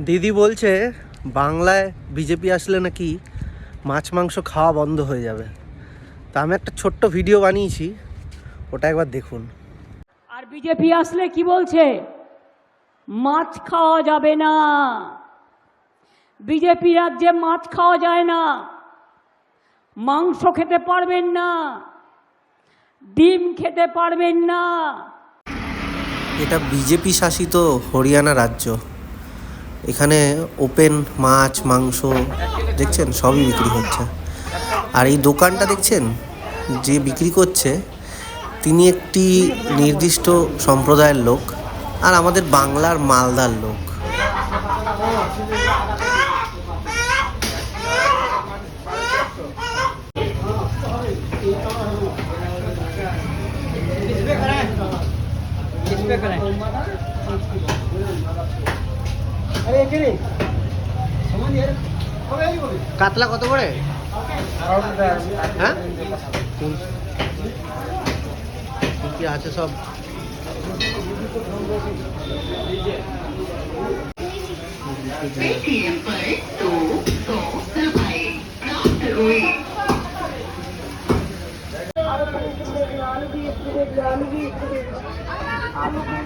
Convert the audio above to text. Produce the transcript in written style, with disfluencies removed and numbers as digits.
দিদি বলছে বাংলায় বিজেপি আসলে নাকি মাছ মাংস খাওয়া বন্ধ হয়ে যাবে। তা আমি একটা ছোট্ট ভিডিও বানিয়েছি, ওটা একবার দেখুন। আর বিজেপি আসলে কি বলছে? মাছ খাওয়া যাবে না। বিজেপি রাজ্যে মাছ খাওয়া যায় না, মাংস খেতে পারবেন না, ডিম খেতে পারবেন না। এটা বিজেপি শাসিত হরিয়ানা রাজ্য। এখানে ওপেন মাছ মাংস দেখছেন সবই বিক্রি হচ্ছে। আর এই দোকানটা দেখছেন, যে বিক্রি করছে তিনি একটি নির্দিষ্ট সম্প্রদায়ের লোক, আর আমাদের বাংলার মালদার লোক। কাতলা কত করে? হ্যাঁ, কি আছে সব? आलू भी